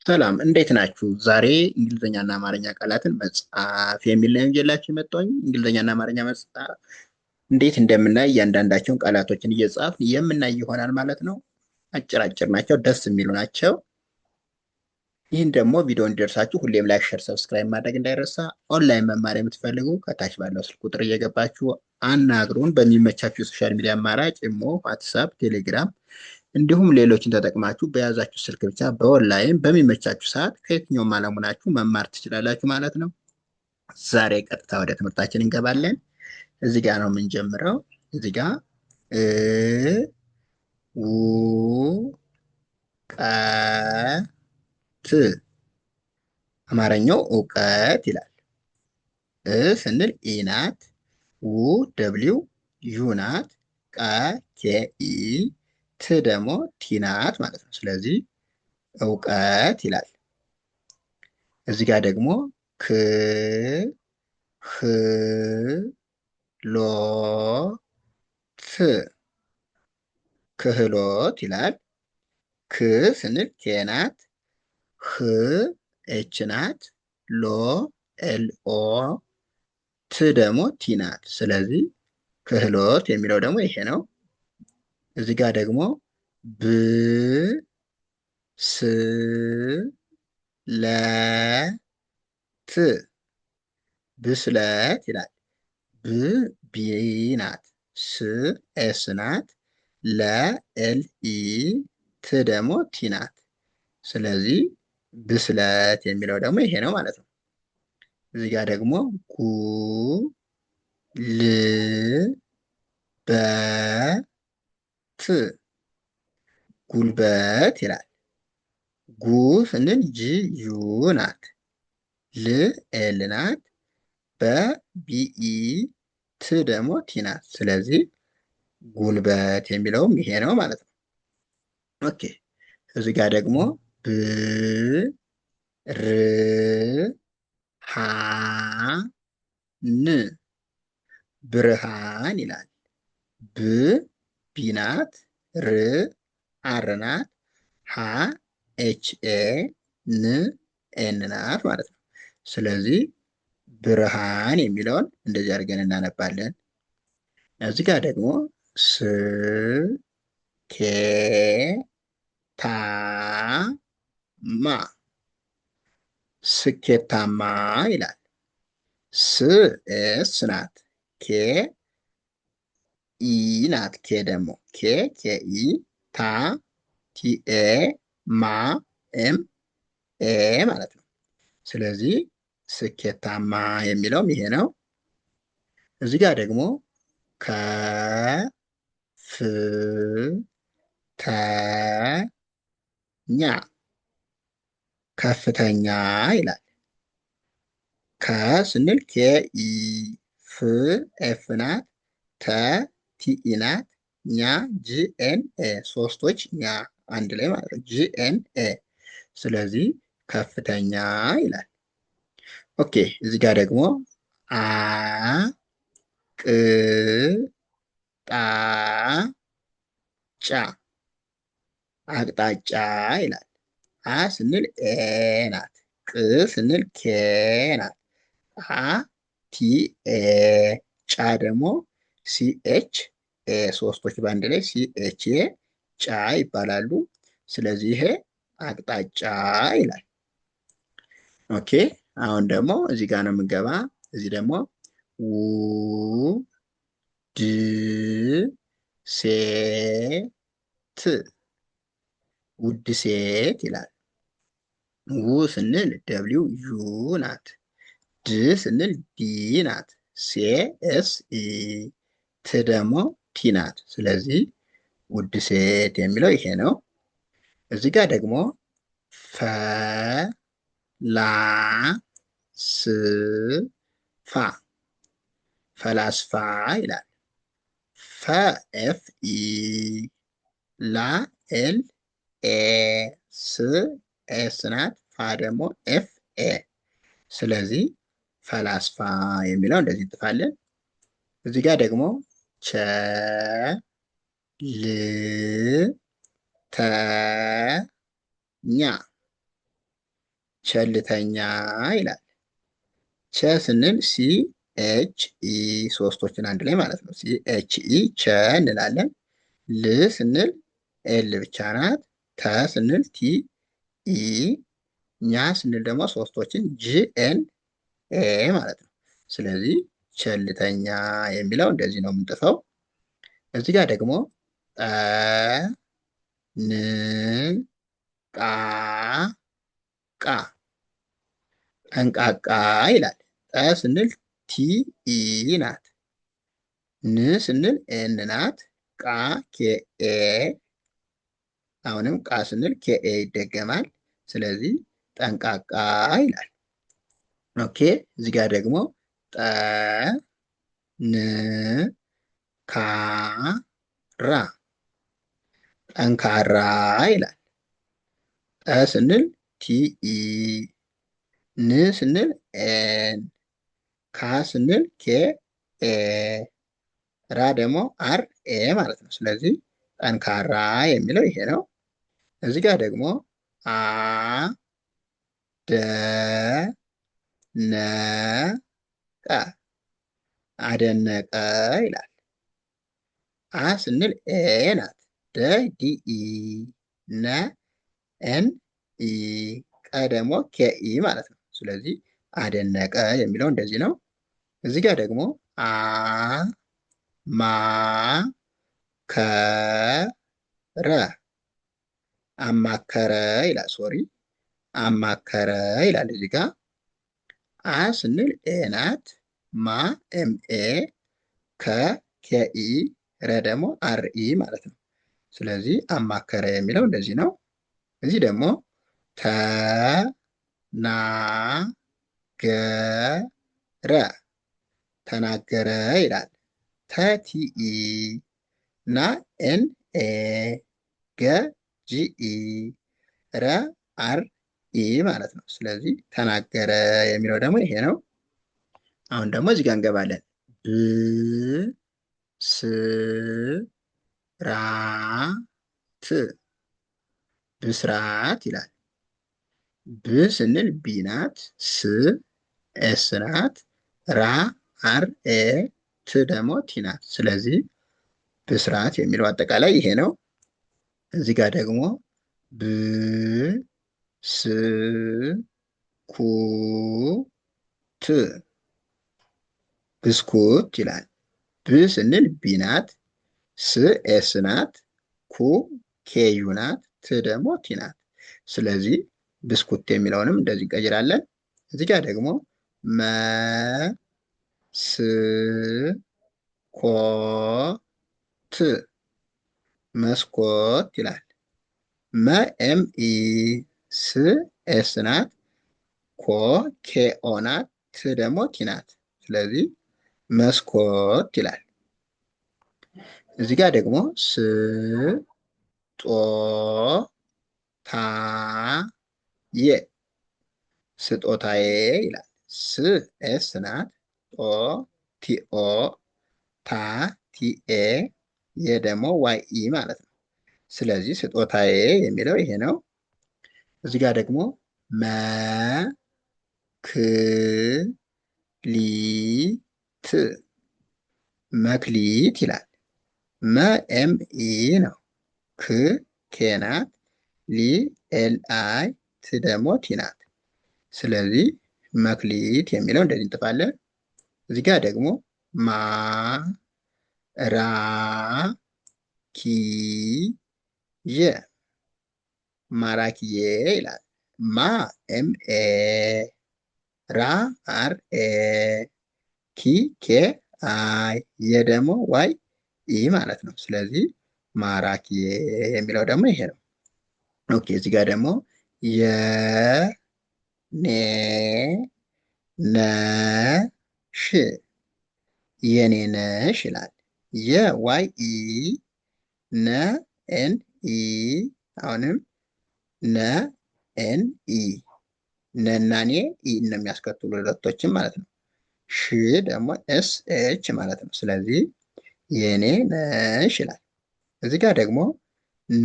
ሰላም እንዴት ናችሁ? ዛሬ እንግሊዝኛና አማርኛ ቃላትን መጻፍ የሚል ነው ይዤላችሁ የመጣሁኝ። እንግሊዝኛና አማርኛ መጻፍ እንዴት እንደምናይ እያንዳንዳቸውን ቃላቶችን እየጻፍን የምናይ ይሆናል ማለት ነው። አጭር አጭር ናቸው፣ ደስ የሚሉ ናቸው። ይህን ደግሞ ቪዲዮ እንዲደርሳችሁ ሁሌም ላይክ፣ ሼር፣ ሰብስክራይብ ማድረግ እንዳይረሳ። ኦንላይን መማር የምትፈልጉ ከታች ባለው ስልክ ቁጥር እየገባችሁ አናግሩን። በሚመቻችሁ የሶሻል ሚዲያ አማራጭ ኢሞ፣ ዋትሳፕ፣ ቴሌግራም እንዲሁም ሌሎችን ተጠቅማችሁ በያዛችሁ ስልክ ብቻ በኦንላይን በሚመቻችሁ ሰዓት ከየትኛውም ዓለም ሆናችሁ መማር ትችላላችሁ ማለት ነው። ዛሬ ቀጥታ ወደ ትምህርታችን እንገባለን። እዚህ ጋር ነው የምንጀምረው። እዚህ ጋር ው ቀ ት አማርኛው እውቀት ይላል። ስንል ኢ ናት፣ ው ደብሊው ዩ ናት፣ ቀ ኬ ኢ፣ ት ደግሞ ቲ ናት ማለት ነው። ስለዚህ እውቀት ይላል። እዚህ ጋር ደግሞ ክ ህ ሎ ት ክህሎት ይላል። ክ ስንል ኬ ናት፣ ህ ኤች ናት፣ ሎ ኤል ኦ፣ ት ደግሞ ቲ ናት። ስለዚህ ክህሎት የሚለው ደግሞ ይሄ ነው። እዚህ ጋር ደግሞ ብ ስ ለ ት ብስለት ይላል። ብ ቢ ናት፣ ስ ኤስ ናት፣ ለ ኤል ኢ፣ ት ደግሞ ቲ ናት። ስለዚህ ብስለት የሚለው ደግሞ ይሄ ነው ማለት ነው። እዚህ ጋር ደግሞ ጉ ል በ ት ጉልበት ይላል። ጉ ስንል ጂ ዩ ናት፣ ል ኤል ናት፣ በ ቢኢ፣ ት ደግሞ ቲ ናት። ስለዚህ ጉልበት የሚለውም ይሄ ነው ማለት ነው። ኦኬ እዚህ ጋር ደግሞ ብ ር ሃ ን ብርሃን ይላል። ብ ቢ ናት፣ ር አር ናት፣ ሃ ኤች ኤ፣ ን ኤን ናት ማለት ነው። ስለዚህ ብርሃን የሚለውን እንደዚህ አድርገን እናነባለን። እዚህ ጋር ደግሞ ስ ኬ ታ ማ ስኬታማ ይላል። ስ ኤስ ናት፣ ኬ ኢ ናት፣ ኬ ደግሞ ኬ ኬ ኢ፣ ታ ቲ ኤ፣ ማ ኤም ኤ ማለት ነው። ስለዚህ ስኬታማ የሚለውም ይሄ ነው። እዚህ ጋር ደግሞ ከ ፍ ተ ኛ ከፍተኛ ይላል። ከ ስንል ኬ ኢ፣ ፍ ኤፍ ናት፣ ተ ቲ ኢ ናት፣ ኛ ጂ ኤን ኤ፣ ሶስቶች ኛ አንድ ላይ ማለት ነው። ጂ ኤን ኤ። ስለዚህ ከፍተኛ ይላል። ኦኬ እዚህ ጋር ደግሞ አ ቅ ጣ ጫ አቅጣጫ ይላል። አ ስንል ኤ ናት፣ ቅ ስንል ኬ ናት፣ አ ቲ ኤ፣ ጫ ደግሞ ሲኤች ኤ፣ ሶስቶች በአንድ ላይ ሲኤች ኤ ጫ ይባላሉ። ስለዚህ ይሄ አቅጣጫ ይላል። ኦኬ አሁን ደግሞ እዚህ ጋር ነው የምንገባ። እዚህ ደግሞ ው ድ ሴ ት ውድ ሴት ይላል። ው ስንል ደብሊው ዩ ናት፣ ድ ስንል ዲ ናት፣ ሴ ኤስ ኢ፣ ት ደግሞ ቲ ናት። ስለዚህ ውድ ሴት የሚለው ይሄ ነው። እዚህ ጋር ደግሞ ፈ ላ ስ ፋ ፈላስፋ ይላል። ፈ ኤፍ ኢ፣ ላ ኤል ኤ፣ ስ ኤስ ናት፣ ፋ ደግሞ ኤፍ ኤ። ስለዚህ ፈላስፋ የሚለው እንደዚህ እንጥፋለን። እዚህ ጋር ደግሞ ቸ ል ተ ኛ ቸልተኛ ይላል። ቸ ስንል ሲ ኤች ኢ ሶስቶችን አንድ ላይ ማለት ነው። ሲ ኤች ኢ ቸ እንላለን። ል ስንል ኤል ብቻ ናት። ተ ስንል ቲ ኢ ኛ ስንል ደግሞ ሶስቶችን ጂ ኤን ኤ ማለት ነው። ስለዚህ ቸልተኛ የሚለው እንደዚህ ነው የምንጥፈው። እዚህ ጋር ደግሞ ጠ ን ቃ ቃ ጠንቃቃ ይላል። ጠ ስንል ቲ ኢ ናት። ን ስንል ኤን ናት። ቃ ኬ ኤ አሁንም ቃ ስንል ኬ ኤ ይደገማል። ስለዚህ ጠንቃቃ ይላል። ኦኬ እዚህ ጋር ደግሞ ጠ ን ካ ራ ጠንካራ ይላል። ጠ ስንል ቲ ኢ ን ስንል ኤን ካ ስንል ኬ ኤ ራ ደግሞ አር ኤ ማለት ነው። ስለዚህ ጠንካራ የሚለው ይሄ ነው። እዚህ ጋር ደግሞ አ ደ ነ ቀ አደነቀ ይላል። አ ስንል ኤ ናት። ደ ዲ ኢ ነ ኤን ኢ ቀ ደግሞ ኬ ኢ ማለት ነው። ስለዚህ አደነቀ የሚለው እንደዚህ ነው። እዚህ ጋር ደግሞ አ ማ ከ ረ አማከረ ይላል። ሶሪ አማከረ ይላል። እዚህ ጋር አ ስንል ኤ ናት። ማ ኤም ኤ ከ ኬ ኢ ረ ደግሞ አር ኢ ማለት ነው። ስለዚህ አማከረ የሚለው እንደዚህ ነው። እዚህ ደግሞ ተ ና ገ ረ ተናገረ ይላል። ተ ቲ ኢ ና ኤን ኤ ገ ጂ ኢ ረ አር ኢ ማለት ነው። ስለዚህ ተናገረ የሚለው ደግሞ ይሄ ነው። አሁን ደግሞ እዚህ ጋር እንገባለን። ብ ስ ራ ት ብስራት ይላል። ብ ስንል ቢ ናት። ስ ኤስ ናት። ራ አር ኤ ት ደግሞ ቲ ናት። ስለዚህ ብስራት የሚለው አጠቃላይ ይሄ ነው። እዚህ ጋር ደግሞ ብ ስ ኩ ት ብስኩት ይላል። ብ ስንል ቢ ናት። ስ ኤስ ናት። ኩ ኬ ዩ ናት። ት ደግሞ ቲ ናት። ስለዚህ ብስኩት የሚለውንም እንደዚህ እንቀይራለን። እዚህ ጋር ደግሞ መ ስ ኮ ት መስኮት ይላል። መ ኤም ኢ ስ ኤስ ናት። ኮ ኬ ኦ ናት። ት ደግሞ ቲ ናት። ስለዚህ መስኮት ይላል። እዚህ ጋር ደግሞ ስ ጦ ታ የ ስጦታዬ ይላል። ስ ኤስ ናት። ጦ ቲኦ ታ ቲኤ የ ደግሞ ዋይ ኢ ማለት ነው። ስለዚህ ስጦታዬ የሚለው ይሄ ነው። እዚህ ጋር ደግሞ መ ክ ሊ ት መክሊት ይላል። መ ኤም ኢ ነው። ክ ኬ ናት። ሊ ኤል አይ ት ደግሞ ቲ ናት። ስለዚህ መክሊት የሚለው እንደዚህ እንጥፋለን። እዚህ ጋር ደግሞ ማ ራ ኪ የ ማራኪዬ ይላል። ማ ኤም ኤ ራ አር ኤ ኪ ኬ አይ የ ደግሞ ዋይ ኢ ማለት ነው። ስለዚህ ማራኪዬ የሚለው ደግሞ ይሄ ነው። ኦኬ እዚህ ጋር ደግሞ የ ኔ ነ ሽ የኔ ነሽ ይላል። የዋይ ኢ ነ ኤን ኢ አሁንም ነ ኤን ኢ ነናኔ ኢ ነው የሚያስከትሉ ሁለቶችም ማለት ነው። ሽ ደግሞ ኤስ ኤች ማለት ነው። ስለዚህ የኔ ነሽ ይላል። እዚህ ጋር ደግሞ ኑ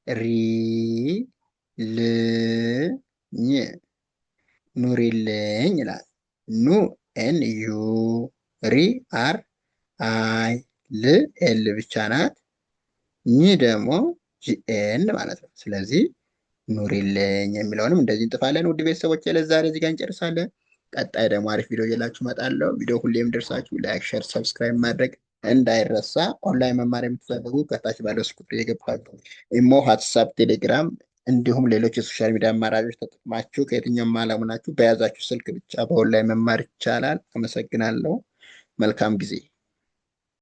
ሪ ል ኝ ኑሪልኝ ይላል። ኑ ኤን ዩ ሪ አር አይ ል ኤል ብቻ ናት። ኝ ደግሞ ጂኤን ማለት ነው። ስለዚህ ኑሪልኝ የሚለውንም እንደዚህ እንጥፋለን። ውድ ቤተሰቦች ለዛሬ እዚህ ጋር እንጨርሳለን። ቀጣይ ደግሞ አሪፍ ቪዲዮ እየላችሁ እመጣለሁ። ቪዲዮ ሁሌም ደርሳችሁ ላይክ፣ ሸር፣ ሰብስክራይብ ማድረግ እንዳይረሳ። ኦንላይን መማር የምትፈልጉ ከታች ባለው ስልክ ቁጥር እየገባችሁ ኢሞ፣ ዋትሳፕ፣ ቴሌግራም እንዲሁም ሌሎች የሶሻል ሚዲያ አማራጮች ተጠቅማችሁ ከየትኛውም ዓለም ናችሁ በያዛችሁ ስልክ ብቻ በኦንላይን መማር ይቻላል። አመሰግናለሁ። መልካም ጊዜ